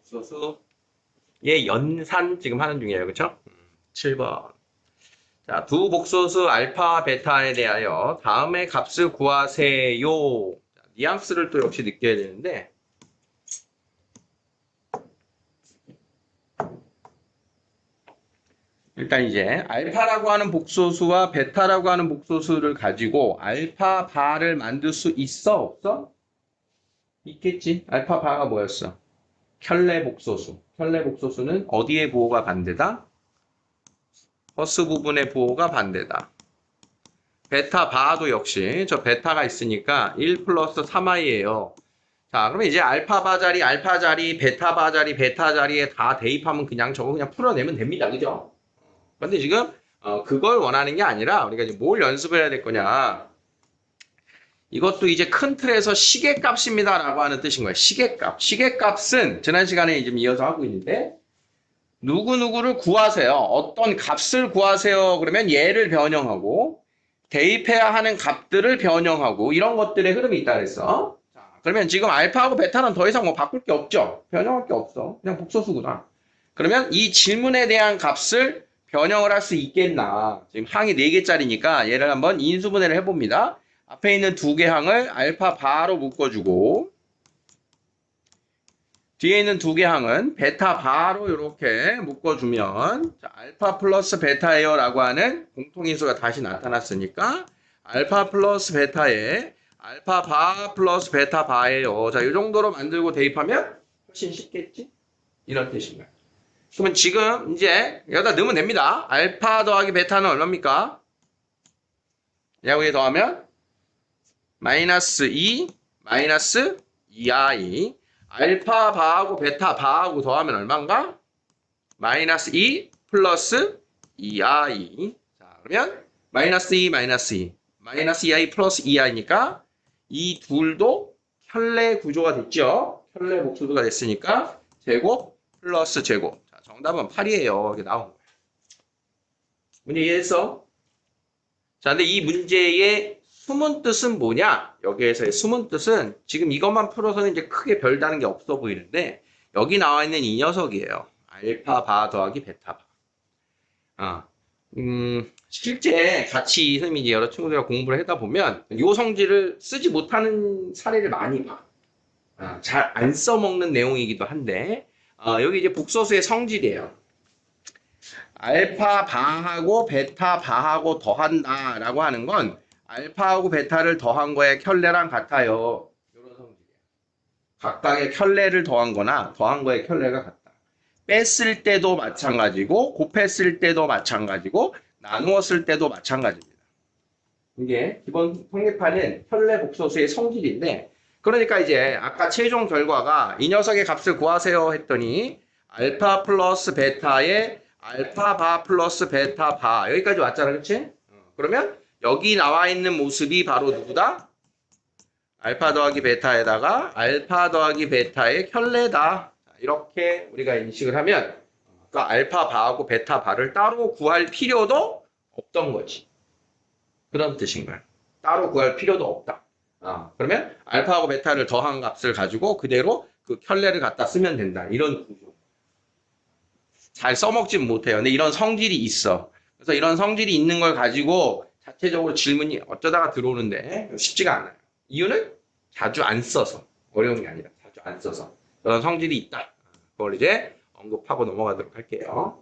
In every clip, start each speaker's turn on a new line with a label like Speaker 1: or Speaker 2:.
Speaker 1: 복소수의 연산 지금 하는 중이에요. 그쵸? 7번. 자, 두 복소수 알파, 베타에 대하여 다음의 값을 구하세요. 자, 뉘앙스를 또 역시 느껴야 되는데, 일단 이제 알파라고 하는 복소수와 베타라고 하는 복소수를 가지고 알파 바를 만들 수 있어? 없어? 있겠지. 알파 바가 뭐였어? 켤레 복소수. 켤레 복소수는 어디의 부호가 반대다? 허스 부분의 부호가 반대다. 베타 바도 역시 저 베타가 있으니까 1 플러스 3i예요. 자, 그러면 이제 알파 바 자리, 알파 자리, 베타 바 자리, 베타 자리에 다 대입하면 그냥 저거 그냥 풀어내면 됩니다. 그죠? 근데 지금 그걸 원하는 게 아니라 우리가 이제 뭘 연습을 해야 될 거냐. 이것도 이제 큰 틀에서 시계값입니다 라고 하는 뜻인 거예요. 시계값. 시계값은 지난 시간에 지금 이어서 하고 있는데 누구누구를 구하세요. 어떤 값을 구하세요. 그러면 얘를 변형하고 대입해야 하는 값들을 변형하고 이런 것들의 흐름이 있다 그랬어. 자, 그러면 지금 알파하고 베타는 더 이상 뭐 바꿀 게 없죠. 변형할 게 없어. 그냥 복소수구나. 그러면 이 질문에 대한 값을 변형을 할 수 있겠나. 지금 항이 4개짜리니까 얘를 한번 인수분해를 해봅니다. 앞에 있는 2개 항을 알파 바로 묶어주고 뒤에 있는 2개 항은 베타 바로 이렇게 묶어주면 자, 알파 플러스 베타예요 라고 하는 공통인수가 다시 나타났으니까 알파 플러스 베타에 알파 바 플러스 베타 바예요. 자, 이 정도로 만들고 대입하면 훨씬 쉽겠지? 이런 뜻입니다. 그러면 지금 이제 여기다 넣으면 됩니다. 알파 더하기 베타는 얼마입니까? 여기에 더하면 마이너스 2 마이너스 2i 알파 바하고 베타 바하고 더하면 얼마인가? 마이너스 2 플러스 2i. 자, 그러면 마이너스 2 마이너스 2 마이너스 2i 플러스 2i니까 이 둘도 켤레 구조가 됐죠. 켤레 복수가 됐으니까 제곱 플러스 제곱. 자, 정답은 8이에요. 이렇게 나온 거예요. 문제 이해했어? 자, 근데 이 문제의 숨은 뜻은 뭐냐? 여기에서의 숨은 뜻은 지금 이것만 풀어서는 이제 크게 별다른 게 없어 보이는데 여기 나와 있는 이 녀석이에요. 알파 바 더하기 베타 바. 실제 같이 선생님이 이제 여러 친구들과 공부를 하다 보면 요 성질을 쓰지 못하는 사례를 많이 봐. 잘 안 써먹는 내용이기도 한데 여기 이제 복소수의 성질이에요. 알파 바하고 베타 바하고 더한다 라고 하는 건 알파하고 베타를 더한 거에 켤레랑 같아요. 이런 성질이에요. 각각의 켤레를 더한 거나 더한 거에 켤레가 같다. 뺐을 때도 마찬가지고 곱했을 때도 마찬가지고 나누었을 때도 마찬가지입니다. 이게 기본 성립하는 켤레 복소수의 성질인데 그러니까 이제 아까 최종 결과가 이 녀석의 값을 구하세요 했더니 알파 플러스 베타에 알파 바 플러스 베타 바 여기까지 왔잖아. 그렇지? 그러면 여기 나와 있는 모습이 바로 누구다? 알파 더하기 베타에다가 알파 더하기 베타의 켤레다. 이렇게 우리가 인식을 하면 그러니까 알파 바하고 베타 바를 따로 구할 필요도 없던 거지. 그런 뜻인 거야. 따로 구할 필요도 없다. 그러면 알파하고 베타를 더한 값을 가지고 그대로 그 켤레를 갖다 쓰면 된다. 이런 구조. 잘 써먹진 못해요. 근데 이런 성질이 있어. 그래서 이런 성질이 있는 걸 가지고 자체적으로 질문이 어쩌다가 들어오는데 쉽지가 않아요. 이유는 자주 안 써서. 어려운 게 아니라 자주 안 써서. 그런 성질이 있다. 그걸 이제 언급하고 넘어가도록 할게요.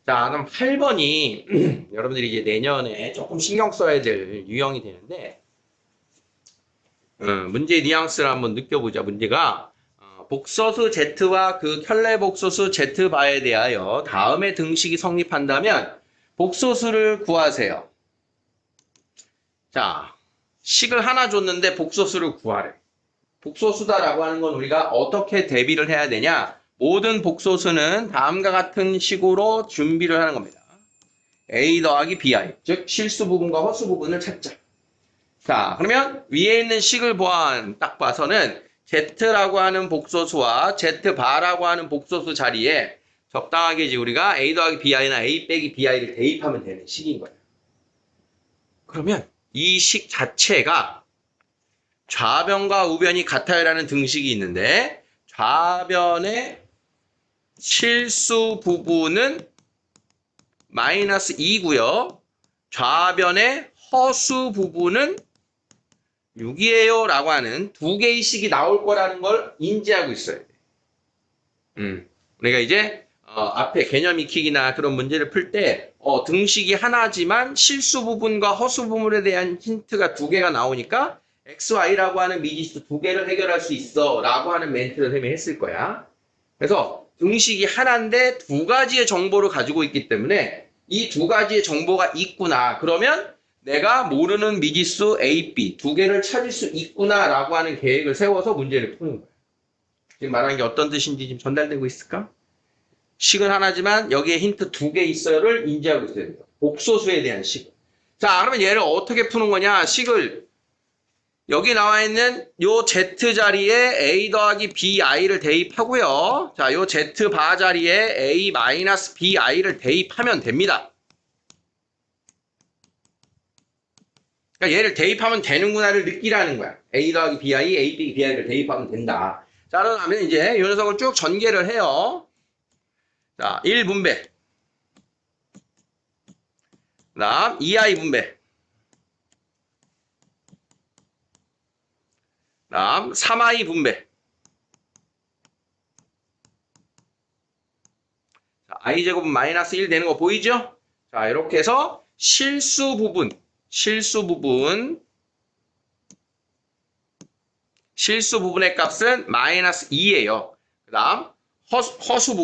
Speaker 1: 자, 그럼 8번이 여러분들이 이제 내년에 조금 신경 써야 될 유형이 되는데 문제의 뉘앙스를 한번 느껴보자. 문제가 복소수 Z와 그 켤레 복소수 Z바에 대하여 다음의 등식이 성립한다면 복소수를 구하세요. 자, 식을 하나 줬는데 복소수를 구하래. 복소수다라고 하는 건 우리가 어떻게 대비를 해야 되냐? 모든 복소수는 다음과 같은 식으로 준비를 하는 겁니다. A 더하기 BI, 즉 실수 부분과 허수 부분을 찾자. 자, 그러면 위에 있는 식을 딱 봐서는 Z라고 하는 복소수와 Z바라고 하는 복소수 자리에 적당하게 이제 우리가 A 더하기 BI나 A 빼기 BI를 대입하면 되는 식인 거예요. 그러면 이 식 자체가 좌변과 우변이 같아요라는 등식이 있는데 좌변의 실수 부분은 마이너스 2고요. 좌변의 허수 부분은 6이에요 라고 하는 두 개의 식이 나올 거라는 걸 인지하고 있어야 돼. 우리가 이제 앞에 개념 익히기나 그런 문제를 풀 때 등식이 하나지만 실수 부분과 허수 부분에 대한 힌트가 두 개가 나오니까 x, y라고 하는 미지수 두 개를 해결할 수 있어 라고 하는 멘트를 선생님이 했을 거야. 그래서 등식이 하나인데 두 가지의 정보를 가지고 있기 때문에 이 두 가지의 정보가 있구나. 그러면 내가 모르는 미지수 A, B 두 개를 찾을 수 있구나 라고 하는 계획을 세워서 문제를 푸는 거야. 지금 말하는 게 어떤 뜻인지 지금 전달되고 있을까? 식은 하나지만 여기에 힌트 두 개 있어요를 인지하고 있어야 돼요. 복소수에 대한 식. 자, 그러면 얘를 어떻게 푸는 거냐? 식을 여기 나와 있는 요 Z 자리에 A 더하기 BI를 대입하고요. 자, 요 Z 바 자리에 A 마이너스 BI를 대입하면 됩니다. 그러니까 얘를 대입하면 되는구나를 느끼라는 거야. A 더하기 BI, A 빼기 BI를 대입하면 된다. 자, 그러면 이제 이 녀석을 쭉 전개를 해요. 자, 1분배. 그 다음 2i 분배. 그 다음 3i 분배. 자, i제곱은 마이너스 1 되는 거 보이죠? 자, 이렇게 해서 실수 부분의 값은 마이너스 2예요. 그 다음 허수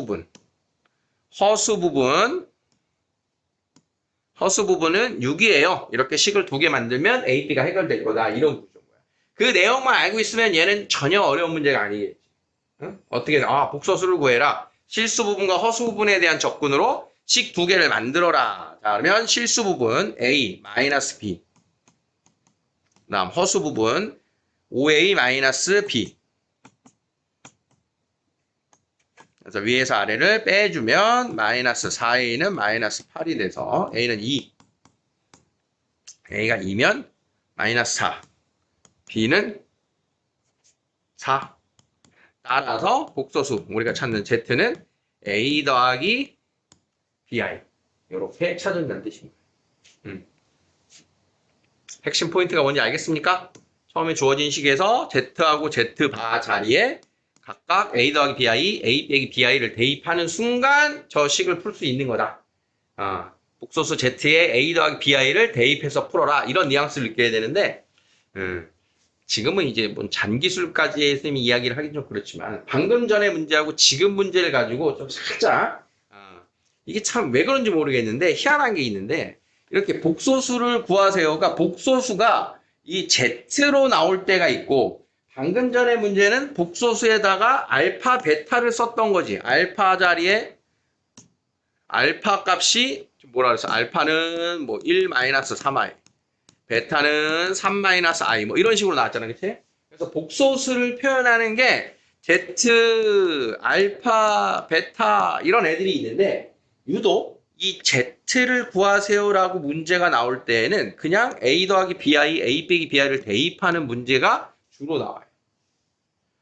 Speaker 1: 부분은 6이에요. 이렇게 식을 두 개 만들면 A, B가 해결될 거다. 이런 구조인 거야. 그 내용만 알고 있으면 얘는 전혀 어려운 문제가 아니겠지. 응? 어떻게, 복소수를 구해라. 실수 부분과 허수 부분에 대한 접근으로 식 두 개를 만들어라. 자, 그러면 실수 부분 A, 마이너스 B. 그 다음 허수 부분 5A 마이너스 B. 그래서 위에서 아래를 빼주면 마이너스 4A는 마이너스 8이 돼서 A는 2. A가 2면 마이너스 4. B는 4. 따라서 복소수 우리가 찾는 Z는 A 더하기 BI. 이렇게 찾는다는 뜻입니다. 핵심 포인트가 뭔지 알겠습니까? 처음에 주어진 식에서 Z하고 Z바 자리에 각각 A 더하기 BI, A 빼기 BI를 대입하는 순간 저 식을 풀 수 있는 거다. 복소수 Z에 A 더하기 BI를 대입해서 풀어라. 이런 뉘앙스를 느껴야 되는데 지금은 이제 뭐 잔기술까지 선생님이 이야기를 하긴 좀 그렇지만 방금 전에 문제하고 지금 문제를 가지고 좀 살짝 이게 참 왜 그런지 모르겠는데 희한한 게 있는데 이렇게 복소수를 구하세요가 복소수가 이 Z로 나올 때가 있고 방금 전에 문제는 복소수에다가 알파, 베타를 썼던 거지. 알파 자리에 알파 값이 뭐라 그랬어? 알파는 뭐 1 마이너스 3i, 베타는 3 마이너스 i 뭐 이런 식으로 나왔잖아, 그치? 그래서 복소수를 표현하는 게 Z, 알파, 베타 이런 애들이 있는데 유독 이 Z를 구하세요라고 문제가 나올 때에는 그냥 A 더하기 BI, A 빼기 BI를 대입하는 문제가 주로 나와요.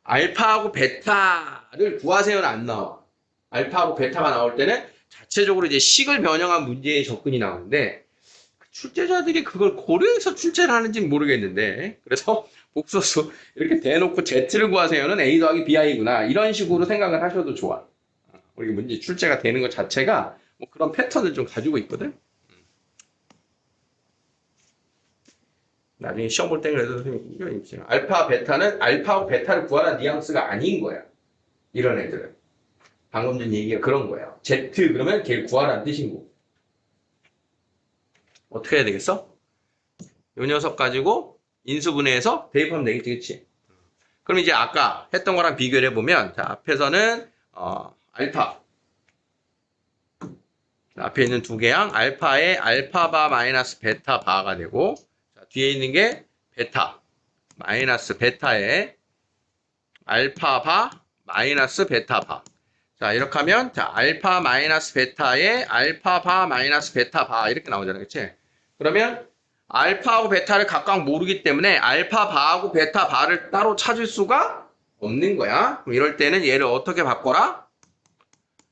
Speaker 1: 알파하고 베타를 구하세요는 안 나와. 알파하고 베타가 나올 때는 자체적으로 이제 식을 변형한 문제의 접근이 나오는데 출제자들이 그걸 고려해서 출제를 하는지는 모르겠는데 그래서 복소수 이렇게 대놓고 Z를 구하세요는 A 더하기 BI구나 이런 식으로 생각을 하셔도 좋아. 우리 문제 출제가 되는 것 자체가 뭐 그런 패턴을 좀 가지고 있거든. 나중에 시험 볼 때 그래도 알파, 베타는 알파하고 베타를 구하라는 뉘앙스가 아닌 거야. 이런 애들은. 방금 전 얘기가 그런 거예요. Z 그러면 걔를 구하라는 뜻인 거고. 어떻게 해야 되겠어? 요 녀석 가지고 인수분해해서 대입하면 되겠지, 그치? 그럼 이제 아까 했던 거랑 비교를 해보면 자, 앞에서는 알파 앞에 있는 두 개양 알파의 알파바 마이너스 베타바가 되고 자, 뒤에 있는 게 베타 마이너스 베타의 알파바 마이너스 베타바. 자, 이렇게 하면 자, 알파 마이너스 베타의 알파바 마이너스 베타바 이렇게 나오잖아요. 그치? 그러면 알파하고 베타를 각각 모르기 때문에 알파 바하고 베타 바를 따로 찾을 수가 없는 거야. 그럼 이럴 때는 얘를 어떻게 바꿔라?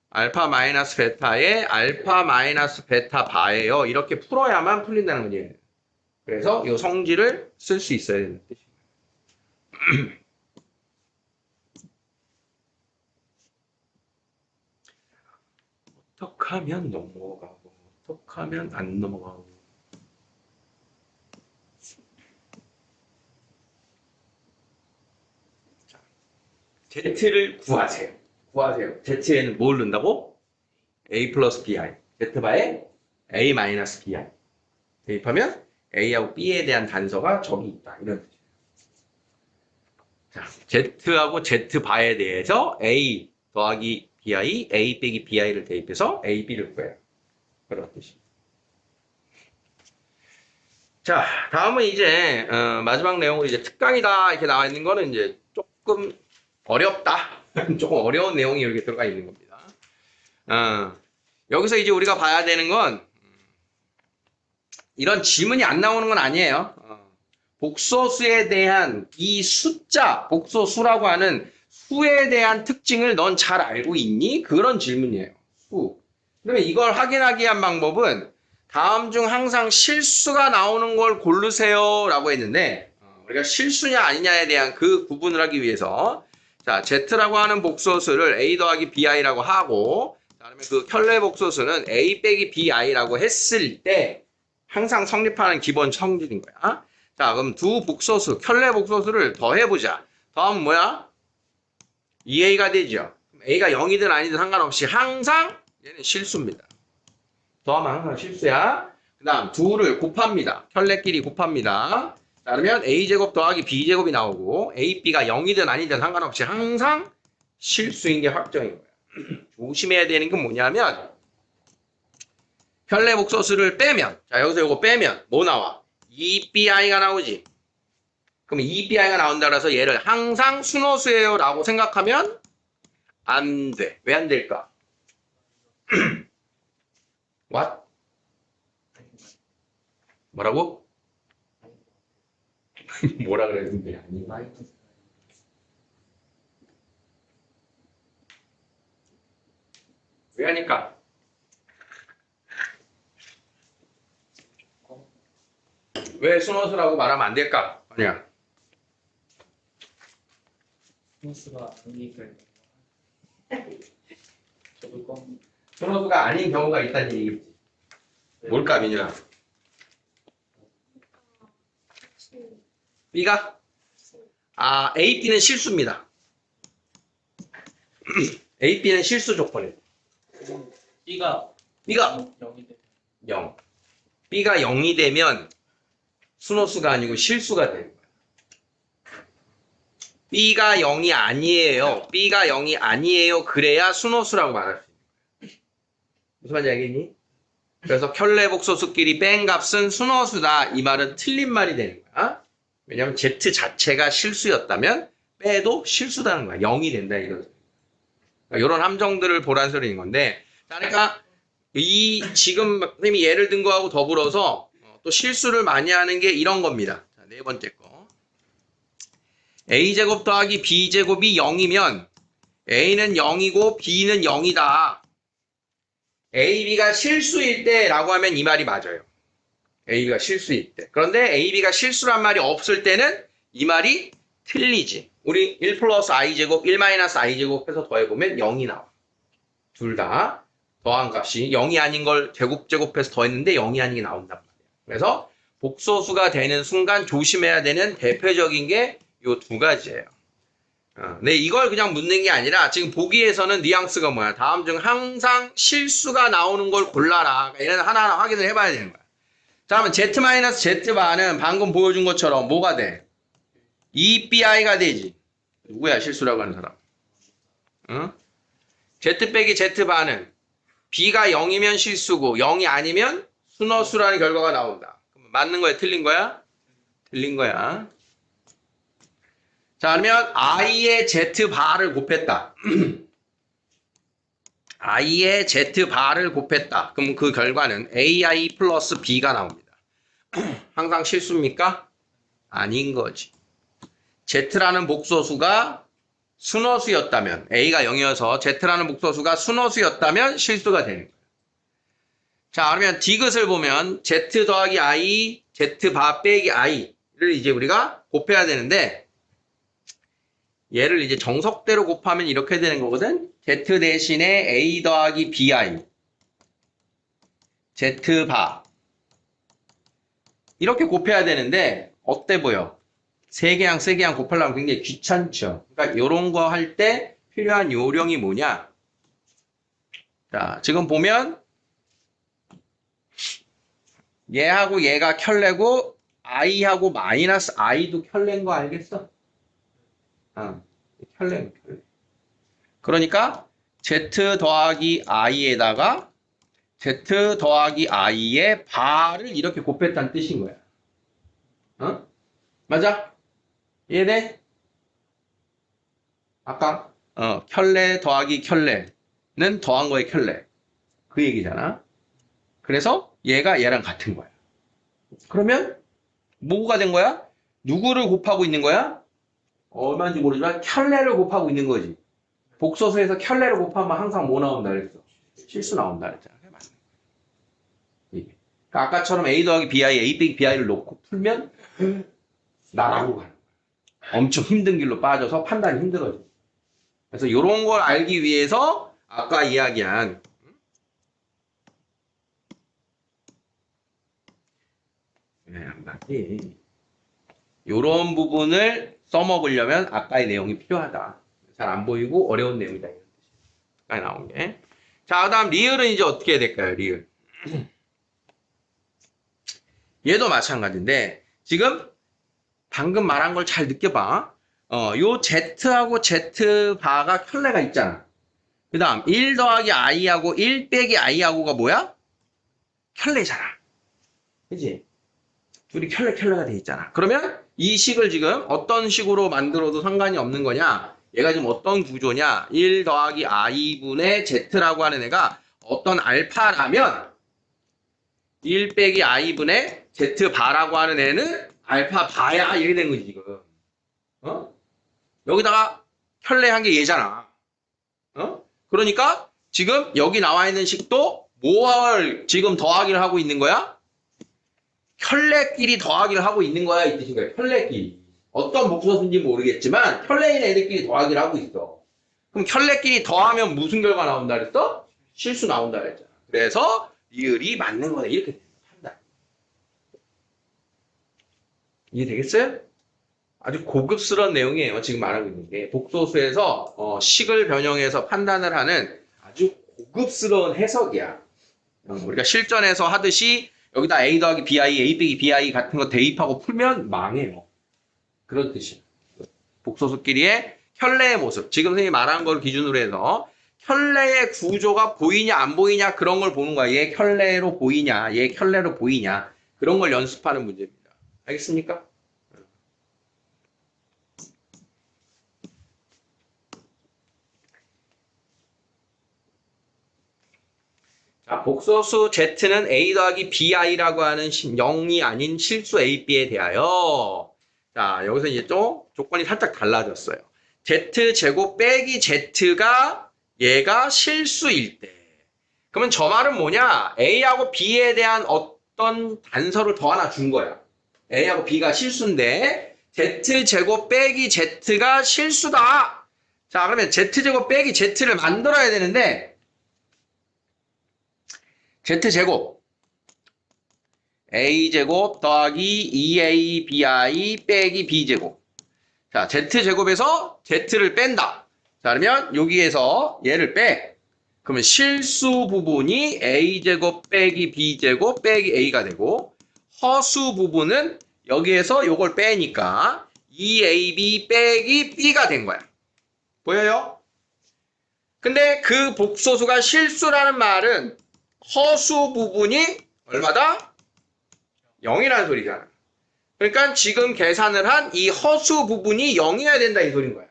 Speaker 1: 알파 마이너스 베타에 알파 마이너스 베타 바예요. 이렇게 풀어야만 풀린다는 거지. 그래서 이 성질을 쓸 수 있어야 되는 뜻이에요. 어떻게 하면 넘어가고 어떻게 하면 안 넘어가고. 자, Z를 구하세요. Z에는 뭘 넣는다고? A 플러스 BI. Z바에 A 마이너스 BI. 대입하면 A하고 B에 대한 단서가 저기 있다. 이런 뜻이에요. 자, Z하고 Z바에 대해서 A 더하기 BI, A 빼기 BI를 대입해서 A, B를 구해요. 그런 뜻이에요. 자, 다음은 이제 마지막 내용으로 이제 특강이다 이렇게 나와 있는 거는 이제 조금 어렵다. 조금 어려운 내용이 이렇게 들어가 있는 겁니다. 여기서 이제 우리가 봐야 되는 건 이런 지문이 안 나오는 건 아니에요. 복소수에 대한 이 숫자, 복소수라고 하는 수에 대한 특징을 넌 잘 알고 있니? 그런 질문이에요. 수. 그러면 이걸 확인하기 위한 방법은 다음 중 항상 실수가 나오는 걸 고르세요 라고 했는데 우리가 실수냐 아니냐에 대한 그 구분을 하기 위해서 자, Z라고 하는 복소수를 A 더하기 BI라고 하고 그다음에 그 켤레 복소수는 A 빼기 BI라고 했을 때 항상 성립하는 기본 성질인 거야. 자, 그럼 두 복소수, 켤레 복소수를 더해보자. 더하면 뭐야? 2A가 되죠. A가 0이든 아니든 상관없이 항상 얘는 실수입니다. 더하면 항상 실수야. 그 다음 둘을 곱합니다. 켤레끼리 곱합니다. 자, 그러면 A제곱 더하기 B제곱이 나오고 A, B가 0이든 아니든 상관없이 항상 실수인 게 확정인 거야. 조심해야 되는 건 뭐냐면 켤레 복소수를 빼면 자 여기서 이거 빼면 뭐 나와? 2BI가 나오지. 그럼 2BI가 나온다 그래서 얘를 항상 순호수예요 라고 생각하면 안 돼. 왜 안 될까? What? 뭐라고? 뭐라 그랬는데 아니 왜 하니까? 왜 순호수라고 말하면 안 될까? 아니야.
Speaker 2: 순수가 아니니까 저도 껌
Speaker 1: 순호수가 아닌 경우가 있다는 얘기겠지. 뭘까, 민유야? B가? 아, A, B는 실수입니다. A, B는 실수 조건이에요.
Speaker 2: B가
Speaker 1: B가
Speaker 2: 0이 돼.
Speaker 1: 0. B가 0이 되면 순호수가 아니고 실수가 되는 거야. B가 0이 아니에요. B가 0이 아니에요. 그래야 순호수라고 말할 수 있는 거야. 무슨 말인지 알겠니? 그래서 켤레 복소수끼리 뺀 값은 순호수다. 이 말은 틀린 말이 되는 거야. 왜냐하면 Z 자체가 실수였다면 빼도 실수다는 거야. 0이 된다 이거죠. 이런 함정들을 보란 소리인 건데, 그러니까 이 지금 선생님이 예를 든 거하고 더불어서 또 실수를 많이 하는 게 이런 겁니다. 자, 네 번째 거. A제곱 더하기 B제곱이 0이면 A는 0이고 B는 0이다. A, B가 실수일 때라고 하면 이 말이 맞아요. A, B가 실수일 때. 그런데 A, B가 실수란 말이 없을 때는 이 말이 틀리지. 우리 1 플러스 I제곱, 1 마이너스 I제곱 해서 더해보면 0이 나와. 둘 다 더한 값이 0이 아닌 걸 제곱해서 더했는데 0이 아닌 게 나온단 말이에요. 그래서 복소수가 되는 순간 조심해야 되는 대표적인 게 이 두 가지예요. 네, 이걸 그냥 묻는 게 아니라 지금 보기에서는 뉘앙스가 뭐야? 다음 중 항상 실수가 나오는 걸 골라라. 이런 하나하나 확인을 해봐야 되는 거야. 자, 그러면 Z-Z바는 방금 보여준 것처럼 뭐가 돼? 2BI가 되지. 누구야 실수라고 하는 사람? 응? Z 빼기 Z바는 B가 0이면 실수고 0이 아니면 순허수라는 결과가 나온다. 그럼 맞는 거야? 틀린 거야? 틀린 거야. 자, 그러면 I의 Z바를 곱했다. I의 Z바를 곱했다. 그럼 그 결과는 AI 플러스 B가 나옵니다. 항상 실수입니까? 아닌 거지. Z라는 복소수가 순허수였다면, A가 0이어서 Z라는 복소수가 순허수였다면 실수가 되는 거예요. 자, 그러면 디귿을 보면 Z 더하기 I, Z 바 빼기 I를 이제 우리가 곱해야 되는데, 얘를 이제 정석대로 곱하면 이렇게 되는 거거든? Z 대신에 A 더하기 BI, Z 바. 이렇게 곱해야 되는데, 어때 보여? 세 개양 곱하려면 굉장히 귀찮죠. 그러니까 이런 거 할 때 필요한 요령이 뭐냐? 자, 지금 보면 얘하고 얘가 켤레고 i하고 마이너스 i도 켤레인 거 알겠어? 켤레. 그러니까 z 더하기 i에다가 z 더하기 i의 바를 이렇게 곱했다는 뜻인 거야. 맞아? 이해돼? 아까 켤레 더하기 켤레는 더한 거에 켤레. 그 얘기잖아. 그래서 얘가 얘랑 같은 거야. 그러면 뭐가 된 거야? 누구를 곱하고 있는 거야? 얼마인지 모르지만 켤레를 곱하고 있는 거지. 복소수에서 켤레를 곱하면 항상 뭐 나온다 그랬어? 실수 나온다 그랬잖아. 그게 맞는 거야. 그러니까 아까처럼 A 더하기 BI, A 빼기 BI를 놓고 풀면 나라고 가는 거야. 엄청 힘든 길로 빠져서 판단이 힘들어져. 그래서 이런 걸 알기 위해서 아까 이야기한 이런 부분을 써먹으려면 아까의 내용이 필요하다. 잘 안 보이고 어려운 내용이다. 이런 뜻이 나온 게. 자, 그다음 리을은 이제 어떻게 해야 될까요? 리을. 얘도 마찬가지인데 지금 방금 말한 걸 잘 느껴봐. 요 Z하고 Z바가 켤레가 있잖아. 그 다음 1 더하기 I하고 1 빼기 I하고가 뭐야? 켤레잖아. 그치? 둘이 켤레가 돼 있잖아. 그러면 이 식을 지금 어떤 식으로 만들어도 상관이 없는 거냐? 얘가 지금 어떤 구조냐? 1 더하기 I분의 Z라고 하는 애가 어떤 알파라면 1 빼기 I분의 Z바라고 하는 애는 알파 바야 이렇게 된 거지 지금. 여기다가 켤레 한 게 얘잖아. 그러니까 지금 여기 나와 있는 식도 뭐를 지금 더하기를 하고 있는 거야? 켤레끼리 더하기를 하고 있는 거야 이 뜻인 거야. 켤레끼리. 어떤 복소수인지 모르겠지만 켤레인 애들끼리 더하기를 하고 있어. 그럼 켤레끼리 더하면 무슨 결과 나온다 그랬어? 실수 나온다 그랬잖아. 그래서 리을이 맞는 거네 이렇게 판단. 이해되겠어요? 아주 고급스러운 내용이에요. 지금 말하고 있는 게. 복소수에서 식을 변형해서 판단을 하는 아주 고급스러운 해석이야. 우리가 실전에서 하듯이 여기다 A 더하기 BI, A 빼기 BI 같은 거 대입하고 풀면 망해요. 그런 뜻이야. 복소수끼리의 켤레의 모습. 지금 선생님이 말한 걸 기준으로 해서 켤레의 구조가 보이냐 안 보이냐 그런 걸 보는 거야. 얘 켤레로 보이냐, 얘 켤레로 보이냐 그런 걸 연습하는 문제입니다. 알겠습니까? 자, 복소수 Z는 A 더하기 BI라고 하는 0이 아닌 실수 A, B에 대하여 자, 여기서 이제 또 조건이 살짝 달라졌어요. Z제곱 빼기 Z가 얘가 실수일 때 그러면 저 말은 뭐냐? A하고 B에 대한 어떤 단서를 더 하나 준 거야. A하고 B가 실수인데 Z제곱 빼기 Z가 실수다. 자, 그러면 Z제곱 빼기 Z를 만들어야 되는데 Z제곱 A제곱 더하기 2ABI 빼기 B제곱. 자, Z제곱에서 Z를 뺀다. 자, 그러면 여기에서 얘를 빼. 그러면 실수 부분이 A제곱 빼기 B제곱 빼기 A가 되고 허수 부분은 여기에서 요걸 빼니까 2AB 빼기 B가 된 거야. 보여요? 근데 그 복소수가 실수라는 말은 허수 부분이 얼마다? 0이라는 소리잖아. 그러니까 지금 계산을 한 이 허수 부분이 0이어야 된다 이 소리인 거야.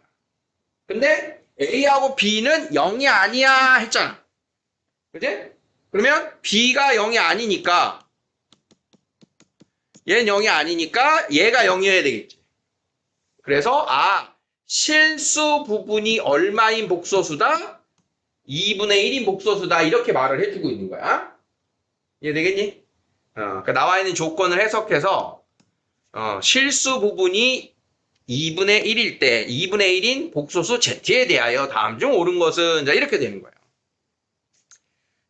Speaker 1: 근데 A하고 B는 0이 아니야 했잖아. 그치? 그러면 B가 0이 아니니까 얘는 0이 아니니까 얘가 0이어야 되겠지. 그래서 실수 부분이 얼마인 복소수다? 2분의 1인 복소수다. 이렇게 말을 해주고 있는 거야. 이해되겠니? 그러니까 나와 있는 조건을 해석해서 실수 부분이 2분의 1일 때 2분의 1인 복소수 Z에 대하여 다음 중 옳은 것은 자 이렇게 되는 거예요.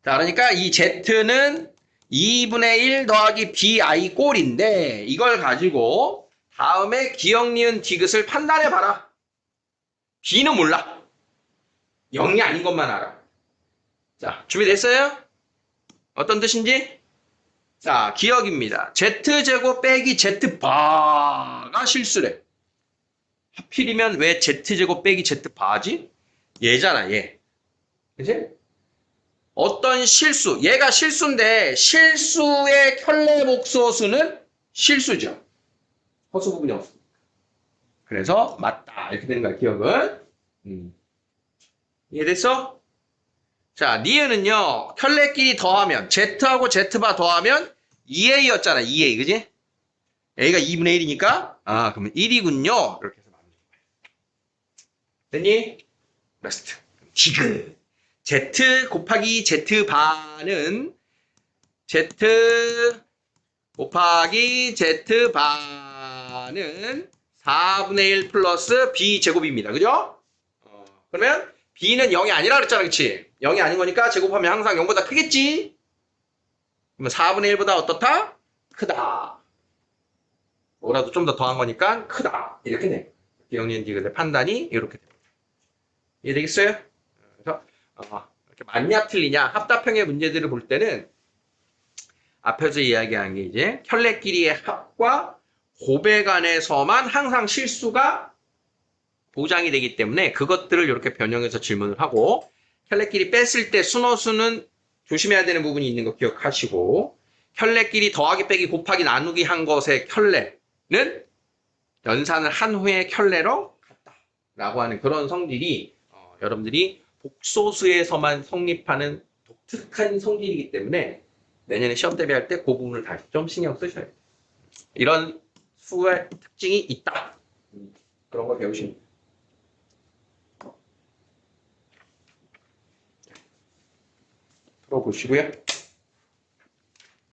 Speaker 1: 자, 그러니까 이 Z는 2분의 1 더하기 BI 꼴인데 이걸 가지고 다음에 기억, 니은, 디귿을 판단해봐라. B는 몰라. 0이 아닌 것만 알아. 자, 준비됐어요? 어떤 뜻인지? 자, 기억입니다. Z제곱 빼기 Z바가 실수래. 하필이면 왜 Z제곱 빼기 Z바지? 얘잖아, 얘. 그치? 어떤 실수, 얘가 실수인데 실수의 켤레 복소수는 실수죠. 허수 부분이 없습니다. 그래서 맞다 이렇게 되는 거야 기억은. 이해됐어? 자, 니은은요 켤레끼리 더하면 Z하고 Z바 더하면 2A였잖아 2A 그지? A가 2분의 1이니까 그러면 1이군요 이렇게 해서 나누는 거야. 됐니? 라스트 디귿 Z 곱하기 Z바는 Z 곱하기 Z바는 4분의 1 플러스 B제곱입니다. 그죠? 그러면 B는 0이 아니라 그랬잖아. 그치? 0이 아닌 거니까 제곱하면 항상 0보다 크겠지? 그러면 4분의 1보다 어떻다? 크다. 뭐라도 좀 더 더한 거니까 크다. 이렇게 돼. 기억니은 디귿의 판단이 이렇게 됩니다. 이해되겠어요? 그래서 이렇게 맞냐 틀리냐 합답형의 문제들을 볼 때는 앞에서 이야기한 게 이제 켤레끼리의 합과 곱에 관해서만 항상 실수가 보장이 되기 때문에 그것들을 이렇게 변형해서 질문을 하고 켤레끼리 뺐을 때 순호수는 조심해야 되는 부분이 있는 거 기억하시고 켤레끼리 더하기 빼기 곱하기 나누기 한 것의 켤레는 연산을 한 후에 켤레로 같다라고 하는 그런 성질이 여러분들이 복소수에서만 성립하는 독특한 성질이기 때문에 내년에 시험 대비할 때 그 부분을 다시 좀 신경 쓰셔야 돼요. 이런 수의 특징이 있다. 그런 걸 배우시면 돼요. 풀어보시고요.